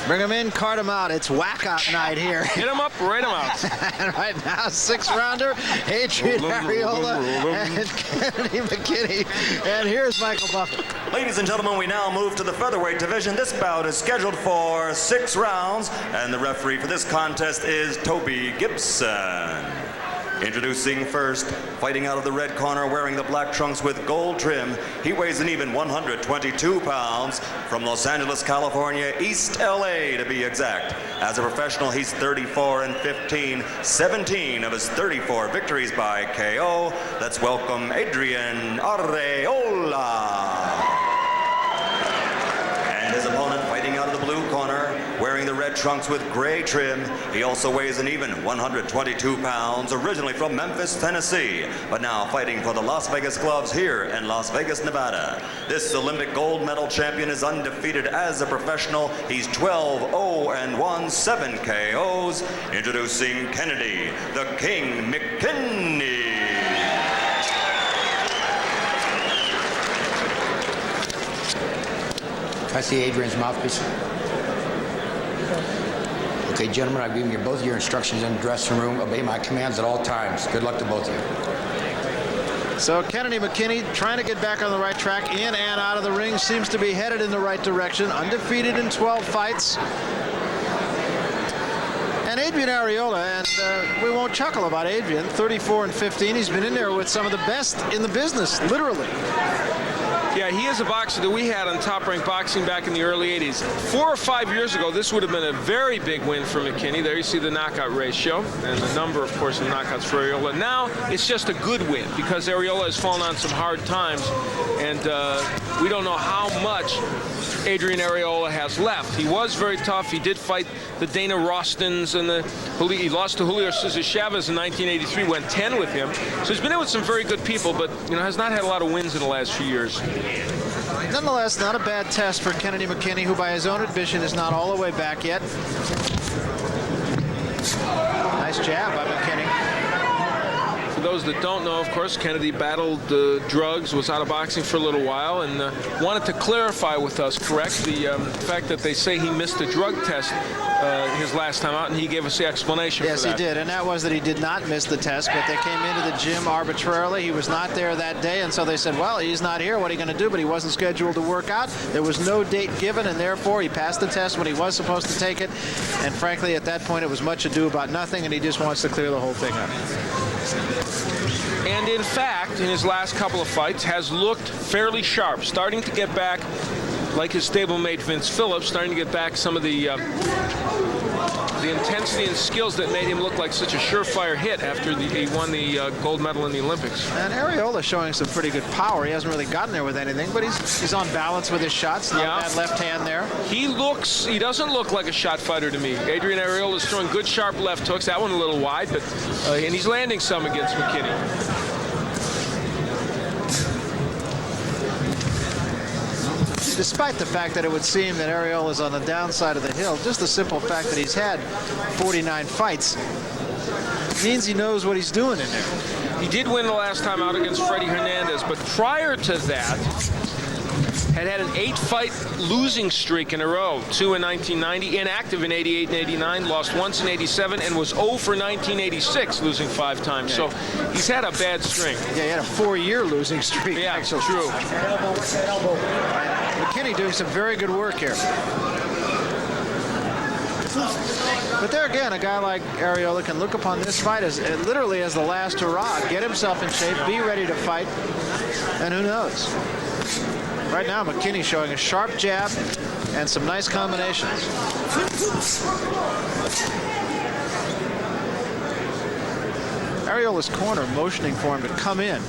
Bring him in, cart him out. It's whack-out night here. Hit him up, right him out. And right now, 6-rounder, Adriano Arreola and Kennedy McKinney. And here's Michael Buffett. Ladies and gentlemen, we now move to the featherweight division. This bout is scheduled for 6 rounds, and the referee for this contest is Toby Gibson. Introducing first, fighting out of the red corner, wearing the black trunks with gold trim. He weighs an even 122 pounds. From Los Angeles, California, East LA to be exact. As a professional, he's 34-15, 17 of his 34 victories by KO. Let's welcome Adriano Arreola. And his opponent, fighting out of the blue corner, wearing the red trunks with gray trim. He also weighs an even 122 pounds, originally from Memphis, Tennessee, but now fighting for the Las Vegas Gloves here in Las Vegas, Nevada. This Olympic gold medal champion is undefeated as a professional. He's 12-0-1, 7 KOs. Introducing Kennedy, the King McKinney. Can I see Adrian's mouthpiece? Okay, gentlemen, I've given you both your instructions in the dressing room. Obey my commands at all times. Good luck to both of you. So Kennedy McKinney trying to get back on the right track, in and out of the ring, seems to be headed in the right direction. Undefeated in 12 fights. And Adriano Arreola, and we won't chuckle about Adrian, 34-15. He's been in there with some of the best in the business, literally. Yeah, he is a boxer that we had on Top Rank Boxing back in the early 80s. 4 or 5 years ago, this would have been a very big win for McKinney. There you see the knockout ratio and the number, of course, of knockouts for Arreola. Now, it's just a good win because Arreola has fallen on some hard times, and we don't know how much Adriano Arreola has left. He was very tough. He did fight the Dana Rostons, and he lost to Julio Cesar Chavez in 1983, went 10 with him. So he's been in with some very good people, but has not had a lot of wins in the last few years. Nonetheless, not a bad test for Kennedy McKinney, who by his own admission is not all the way back yet. Nice jab by McKinney. For those that don't know, of course, Kennedy battled drugs, was out of boxing for a little while, and wanted to clarify with us, correct, the fact that they say he missed a drug test his last time out, and he gave us the explanation for that. Yes, he did, and that was that he did not miss the test, but they came into the gym arbitrarily. He was not there that day, and so they said, well, he's not here. What are you going to do? But he wasn't scheduled to work out. There was no date given, and therefore he passed the test when he was supposed to take it. And frankly, at that point, it was much ado about nothing, and he just wants to clear the whole thing up. And in fact, in his last couple of fights, has looked fairly sharp, starting to get back, like his stablemate Vince Phillips, starting to get back some of the intensity and skills that made him look like such a surefire hit after he won the gold medal in the Olympics. And Arreola showing some pretty good power. He hasn't really gotten there with anything, but he's on balance with his shots. Not a bad left hand there. He doesn't look like a shot fighter to me. Adriano Arreola is throwing good sharp left hooks. That one a little wide, but and he's landing some against McKinney. Despite the fact that it would seem that Arreola is on the downside of the hill, just the simple fact that he's had 49 fights means he knows what he's doing in there. He did win the last time out against Freddie Hernandez, but prior to that, had an 8-fight losing streak in a row. 2 in 1990, inactive in 88 and 89, lost once in 87, and was 0 for 1986, losing 5 times. So he's had a bad string. Yeah, he had a 4-year losing streak. Yeah, actually. True. McKinney doing some very good work here. But there again, a guy like Arreola can look upon this fight as literally as the last hurrah. Get himself in shape, be ready to fight, and who knows? Right now, McKinney showing a sharp jab and some nice combinations. Arreola's corner motioning for him to come in.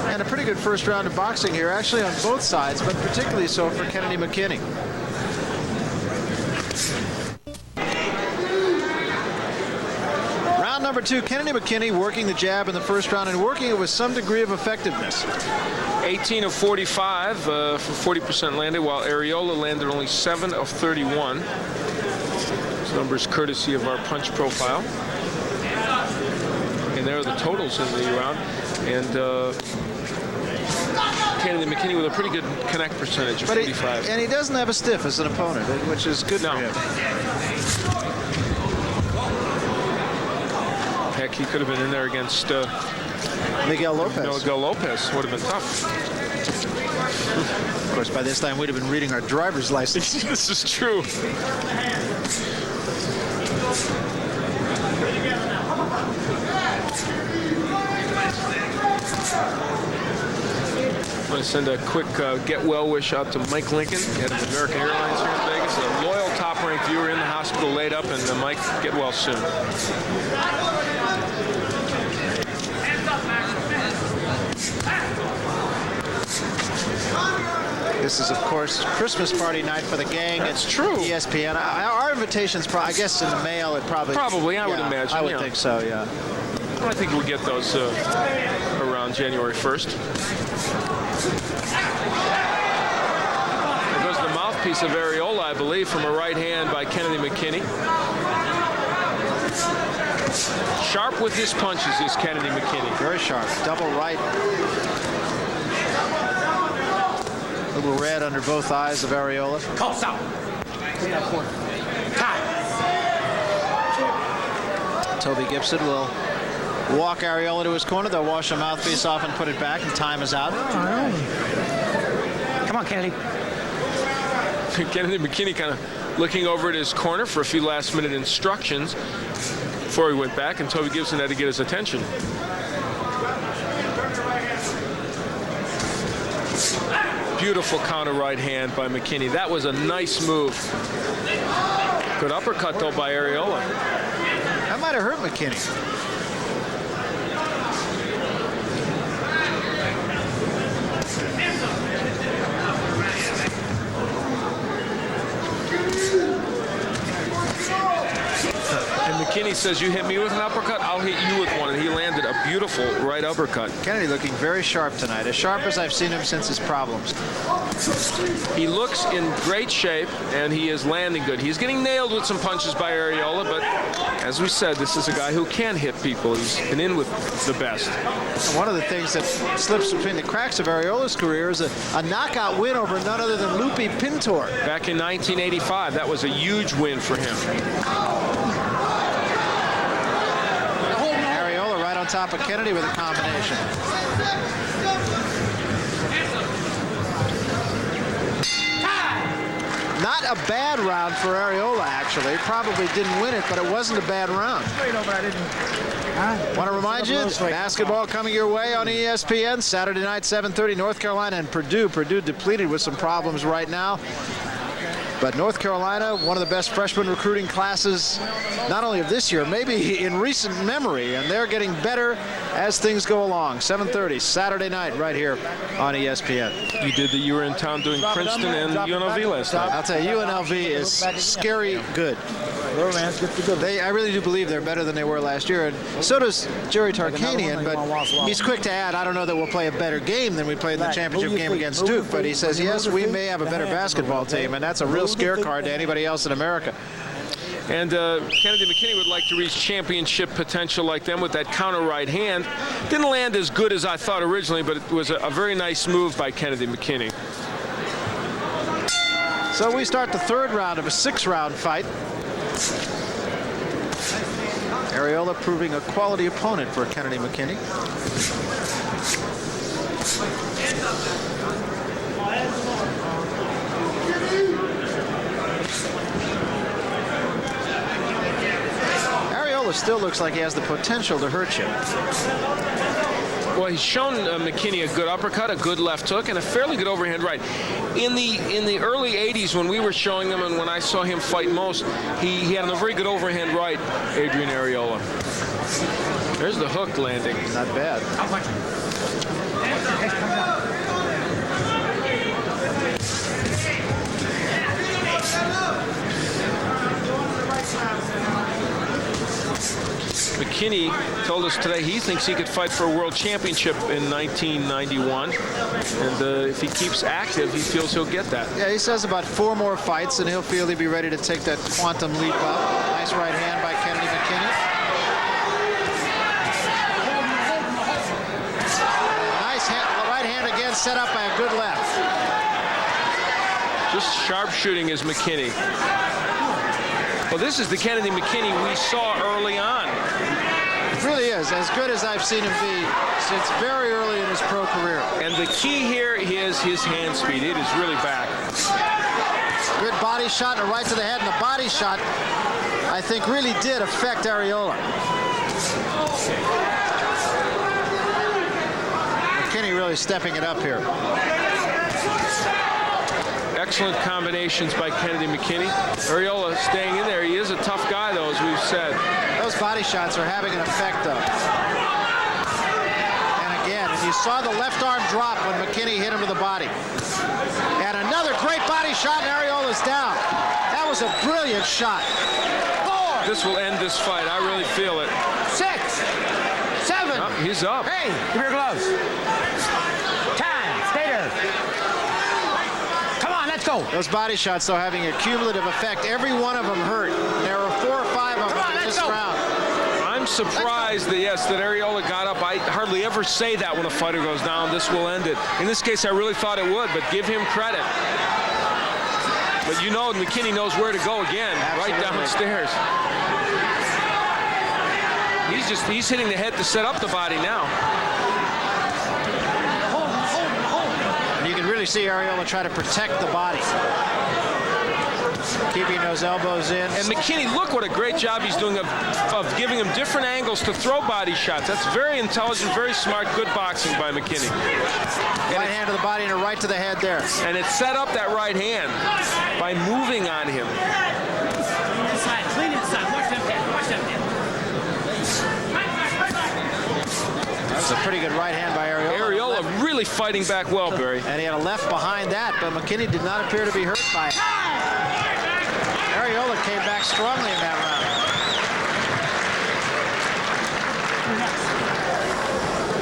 And a pretty good first round of boxing here, actually on both sides, but particularly so for Kennedy McKinney. Round number 2, Kennedy McKinney working the jab in the first round and working it with some degree of effectiveness. 18 of 45 for 40% landed, while Arreola landed only 7 of 31. This number is courtesy of our punch profile. And there are the totals in the round. And Kennedy McKinney with a pretty good connect percentage of 45. And he doesn't have a stiff as an opponent, which is good for him. Heck, he could have been in there against Miguel Lopez. Miguel Lopez. Would have been tough. Of course, by this time, we'd have been reading our driver's license. This is true. I'm going to send a quick get well wish out to Mike Lincoln, head of American Airlines here in Vegas, a loyal top-ranked viewer in the hospital laid up, and Mike, get well soon. This is, of course, Christmas party night for the gang. It's true. ESPN. Our invitations, I guess, in the mail, it probably. I would imagine. I would think so. Yeah. I think we'll get those around January 1st. There goes the mouthpiece of Arreola, I believe, from a right hand by Kennedy McKinney. Sharp with his punches is Kennedy McKinney. Very sharp. Double right. Little red under both eyes of Arreola. Call stop. Toby Gibson will walk Arreola to his corner. They'll wash the mouthpiece off and put it back, and time is out. Come on, Kennedy. Kennedy McKinney kind of looking over at his corner for a few last-minute instructions before he went back, and Toby Gibson had to get his attention. Beautiful counter right hand by McKinney. That was a nice move. Good uppercut, though, by Arreola. That might have hurt McKinney. And McKinney says, you hit me with an uppercut, I'll hit you with one. And he landed a beautiful right uppercut. Kennedy looking very sharp tonight, as sharp as I've seen him since his problems. He looks in great shape, and he is landing good. He's getting nailed with some punches by Arreola, but as we said, this is a guy who can hit people. He's been in with the best. One of the things that slips between the cracks of Arreola's career is a knockout win over none other than Lupe Pintor. Back in 1985, that was a huge win for him. Arreola right on top of Kennedy with a combination. Not a bad round for Arreola, actually. Probably didn't win it, but it wasn't a bad round. Want to remind you, basketball coming your way on ESPN Saturday night, 7:30, North Carolina and Purdue. Purdue depleted with some problems right now. But North Carolina, one of the best freshman recruiting classes, not only of this year, maybe in recent memory, and they're getting better as things go along. 7:30, Saturday night, right here on ESPN. You were in town doing Princeton and UNLV last night. I'll tell you, UNLV is scary good. I really do believe they're better than they were last year, and so does Jerry Tarkanian, but he's quick to add, I don't know that we'll play a better game than we played in the championship game against Duke, but he says, yes, we may have a better basketball team, and that's a real scare card to anybody else in America. And Kennedy McKinney would like to reach championship potential like them with that counter right hand. Didn't land as good as I thought originally, but it was a very nice move by Kennedy McKinney. So we start the third round of a 6-round fight. Arreola proving a quality opponent for Kennedy McKinney. Arreola still looks like he has the potential to hurt you. Well, he's shown McKinney a good uppercut, a good left hook, and a fairly good overhand right. In the early 80s, when we were showing them and when I saw him fight most, he had a very good overhand right, Adrian Arreola. There's the hook landing. Not bad. McKinney told us today he thinks he could fight for a world championship in 1991. And if he keeps active, he feels he'll get that. Yeah, he says about 4 more fights, and he'll feel he'll be ready to take that quantum leap up. Nice right hand by Kennedy McKinney. Nice right hand again again set up by a good left. Just sharp shooting is McKinney. Well, this is the Kennedy McKinney we saw early on. It really is as good as I've seen him be since very early in his pro career. And the key here is his hand speed. It is really back. Good body shot and a right to the head, and the body shot, I think, really did affect Arreola. McKinney really stepping it up here. Excellent combinations by Kennedy McKinney. Arreola staying in there. He is a tough guy, though, as we've said. Those body shots are having an effect, though. And again, and you saw the left arm drop when McKinney hit him to the body. And another great body shot, and Arreola's down. That was a brilliant shot. 4. This will end this fight. I really feel it. 6. 7. Oh, he's up. Hey, give me your gloves. Time. Stay there. Come on, let's go. Those body shots, though, having a cumulative effect. Every one of them hurt. There were 4 or 5 of them in this round. I'm surprised that, yes, that Arreola got up. I hardly ever say that when a fighter goes down. This will end it. In this case, I really thought it would, but give him credit. But you know McKinney knows where to go again. Absolutely. Right downstairs. He's hitting the head to set up the body now. And you can really see Arreola try to protect the body. Keeping those elbows in. And McKinney, look what a great job he's doing of giving him different angles to throw body shots. That's very intelligent, very smart, good boxing by McKinney. Right hand to the body and a right to the head there. And it set up that right hand by moving on him. Inside, clean inside. Watch them head. Watch them head. That was a pretty good right hand by Arreola. Arreola really fighting back well, Barry. And he had a left behind that, but McKinney did not appear to be hurt by it. Arreola came back strongly in that round.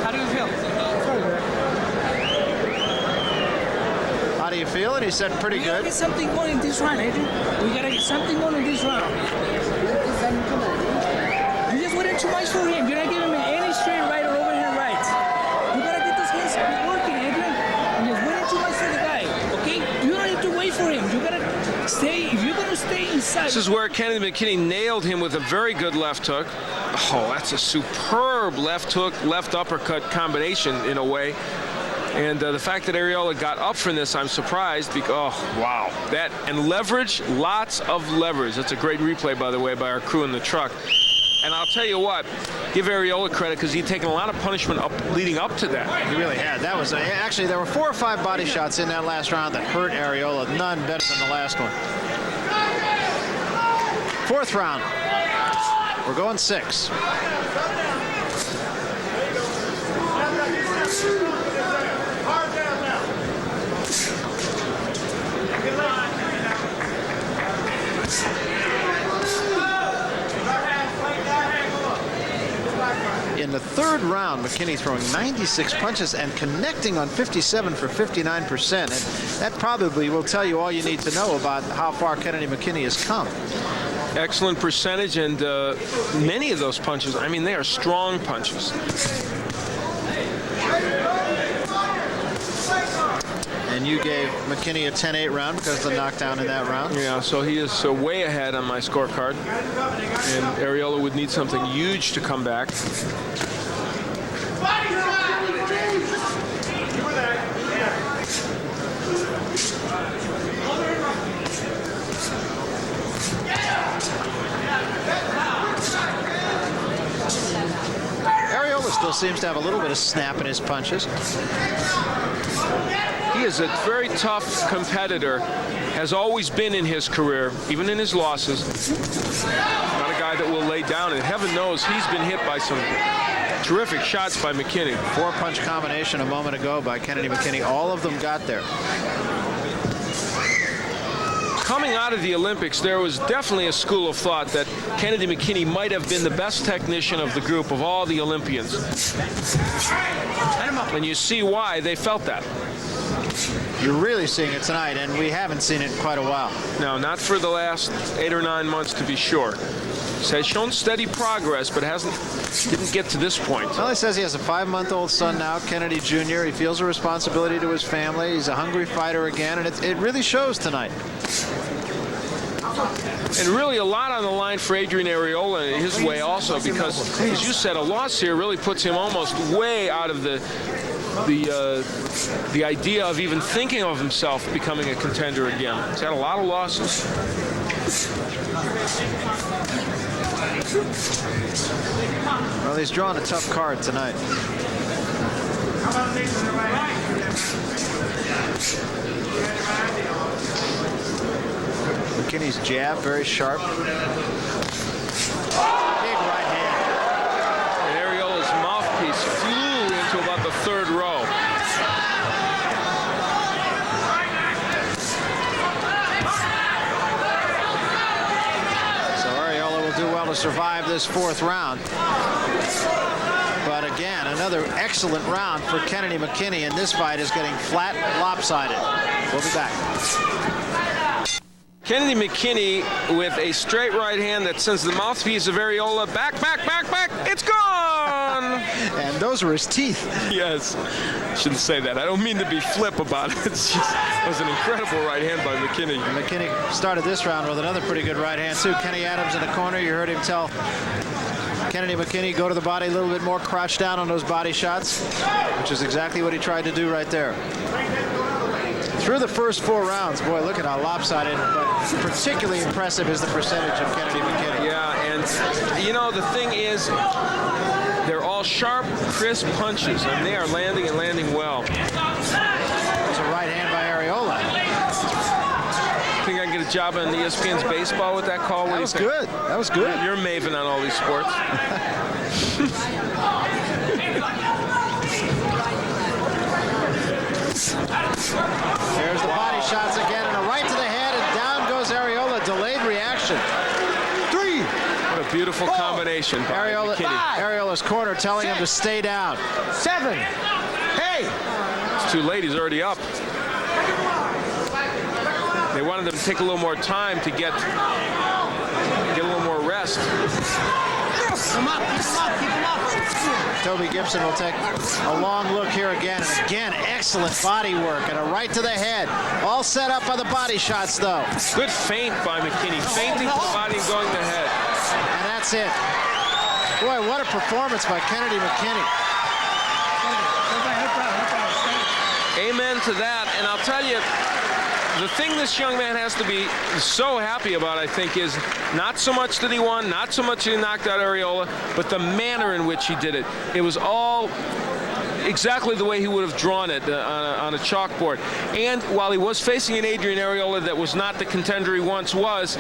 How do you feel? How do you feel? And he said pretty We gotta good. get something going in this round, Adrian. We gotta get something going in this round. You just went in too much for him. You're not giving him any straight right or overhand rights. You gotta get this hands working, Adrian. You just went in too much for the guy, okay? You don't have to wait for him. You gotta stay. If you're gonna stay inside. This is where Kennedy McKinney nailed him with a very good left hook. Oh, that's a superb left hook, left uppercut combination in a way. And the fact that Arreola got up from this, I'm surprised because, oh, wow. That, and leverage, lots of leverage. That's a great replay, by the way, by our crew in the truck. And I'll tell you what, give Arreola credit because he'd taken a lot of punishment leading up to that. He really had. That was actually there were 4 or 5 body shots in that last round that hurt Arreola. None better than the last one. 4th round. We're going 6. In the 3rd round, McKinney throwing 96 punches and connecting on 57 for 59%. And that probably will tell you all you need to know about how far Kennedy McKinney has come. Excellent percentage, and many of those punches, I mean, they are strong punches. And you gave McKinney a 10-8 round because of the knockdown in that round. Yeah, so he is way ahead on my scorecard. And Arreola would need something huge to come back. Arreola still seems to have a little bit of snap in his punches. He is a very tough competitor, has always been in his career, even in his losses. Not a guy that will lay down, and heaven knows he's been hit by some terrific shots by McKinney. 4-punch combination a moment ago by Kennedy McKinney. All of them got there. Coming out of the Olympics, there was definitely a school of thought that Kennedy McKinney might have been the best technician of the group of all the Olympians. And you see why they felt that. You're really seeing it tonight, and we haven't seen it in quite a while. No, not for the last 8 or 9 months, to be sure. He has shown steady progress, but didn't get to this point. Well, he says he has a 5-month-old son now, Kennedy Jr. He feels a responsibility to his family. He's a hungry fighter again, and it really shows tonight. And really a lot on the line for Adriano Arreola in his way also, because, as you said, a loss here really puts him almost way out of the idea of even thinking of himself becoming a contender again. He's had a lot of losses. Well, he's drawn a tough card tonight. McKinney's jab, very sharp. Big right hand. And Arreola's mouthpiece flew into about the 3rd row. So Arreola will do well to survive this 4th round. But again, another excellent round for Kennedy McKinney, and this fight is getting flat, lopsided. We'll be back. Kennedy McKinney with a straight right hand that sends the mouthpiece of Arreola back. It's gone! And those were his teeth. Yes. Shouldn't say that. I don't mean to be flip about it. It's just, it was an incredible right hand by McKinney. McKinney started this round with another pretty good right hand, too. Kenny Adams in the corner. You heard him tell Kennedy McKinney go to the body a little bit more, crouch down on those body shots, which is exactly what he tried to do right there. Through the first 4 rounds, boy, look at how lopsided, but particularly impressive is the percentage of Kennedy McKinney. Yeah, and you know, the thing is, they're all sharp, crisp punches, and they are landing and landing well. It's a right hand by Arreola. Think I can get a job on ESPN's baseball with that call? That was good. That was good. You're a maven on all these sports. There's the body shots again, and a right to the head, and down goes Arreola. Delayed reaction. 3. What a beautiful combination by McKinney. Arreola's corner telling him to stay down. 7. Hey! It's too late. He's already up. They wanted him to take a little more time to get a little more rest. Come up, keep him up. Toby Gibson will take a long look here again. And again, excellent body work and a right to the head. All set up by the body shots, though. Good feint by McKinney. Feinting to the body and going to the head. And that's it. Boy, what a performance by Kennedy McKinney. Amen to that. And I'll tell you, the thing this young man has to be so happy about, I think, is not so much that he won, not so much that he knocked out Arreola, but the manner in which he did it. It was all exactly the way he would have drawn it on a chalkboard. And while he was facing an Adriano Arreola that was not the contender he once was,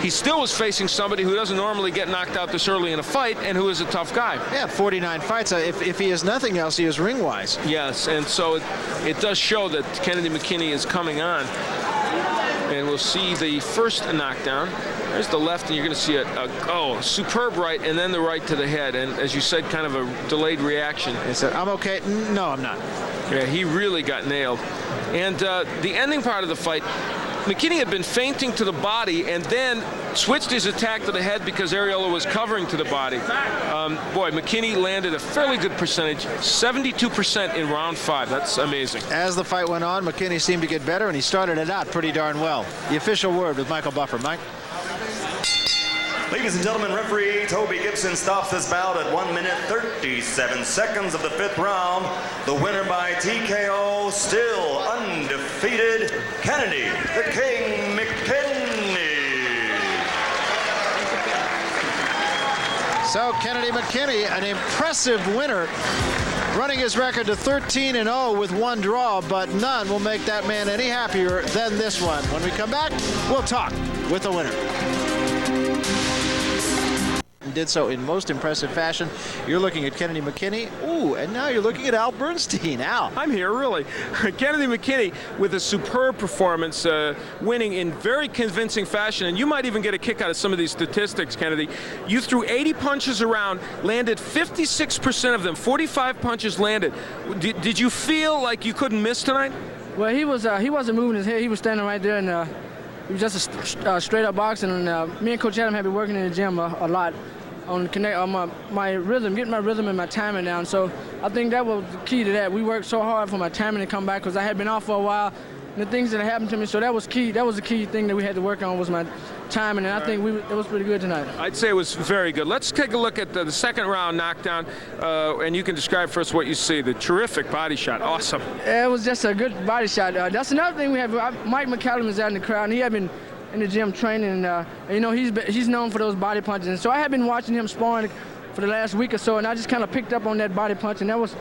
he still was facing somebody who doesn't normally get knocked out this early in a fight and who is a tough guy. Yeah, 49 fights. If he is nothing else, he is ring-wise. Yes, and so it does show that Kennedy McKinney is coming on. And we'll see the first knockdown. There's the left, and you're going to see a superb right, and then the right to the head. And as you said, kind of a delayed reaction. He said, I'm okay. No, I'm not. Yeah, he really got nailed. And the ending part of the fight, McKinney had been feinting to the body and then switched his attack to the head because Arreola was covering to the body. Boy, McKinney landed a fairly good percentage, 72% in round 5. That's amazing. As the fight went on, McKinney seemed to get better, and he started it out pretty darn well. The official word with Michael Buffer. Mike? Ladies and gentlemen, referee Toby Gibson stops this bout at 1 minute 37 seconds of the 5th round. The winner by TKO, still undefeated, Kennedy the King McKinney. So Kennedy McKinney, an impressive winner, running his record to 13-0 with 1 draw, but none will make that man any happier than this one. When we come back, we'll talk with the winner. And did so in most impressive fashion. You're looking at Kennedy McKinney. Ooh, and now you're looking at Al Bernstein. Al. I'm here, really. Kennedy McKinney with a superb performance, winning in very convincing fashion. And you might even get a kick out of some of these statistics, Kennedy. You threw 80 punches around, landed 56% of them, 45 punches landed. Did you feel like you couldn't miss tonight? Well, he wasn't moving his head. He was standing right there, and it was just a straight up boxing. And me and Coach Adam have been working in the gym a lot on my rhythm, getting my rhythm and my timing down. So I think that was the key to that. We worked so hard for my timing to come back because I had been off for a while, and the things that happened to me. So that was key. That was the key thing that we had to work on was my timing, and I think it was pretty good tonight. I'd say it was very good. Let's take a look at the second round knockdown, and you can describe for us what you see. The terrific body shot, awesome. It was just a good body shot. That's another thing we have. Mike McKinney is out in the crowd, and he had been in the gym training, and you know he's known for those body punches. And so I had been watching him sparring for the last week or so, and I just kind of picked up on that body punch, and it was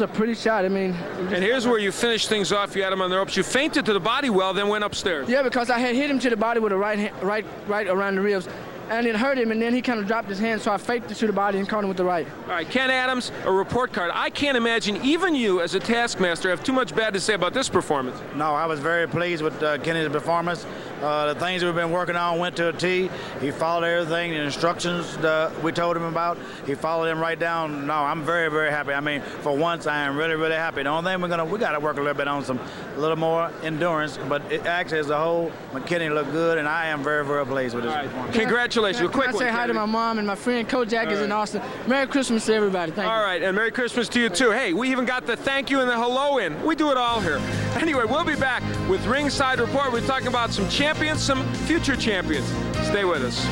a pretty shot. I mean, and here's where you finished things off. You had him on the ropes. You feinted to the body well, then went upstairs. Yeah, because I had hit him to the body with a right hand, right around the ribs, and it hurt him, and then he kind of dropped his hand, so I faked it to the body and caught him with the right. All right, Ken Adams, a report card. I can't imagine even you, as a taskmaster, have too much bad to say about this performance. No, I was very pleased with Kenny's performance. The things we've been working on went to a T. He followed everything, the instructions we told him about. He followed them right down. No, I'm very, very happy. I mean, for once, I am really, really happy. The only thing we got to work a little bit on a little more endurance. But it actually, as a whole, McKinney looked good, and I am very, very pleased with his performance. Congratulations. Can I say hi to my mom and my friend Kojak is in Austin. Merry Christmas to everybody. Thank you. All right, and Merry Christmas to you too. Hey, we even got the thank you and the hello in. We do it all here. Anyway, we'll be back with Ringside Report. We're talking about some champions, some future champions. Stay with us.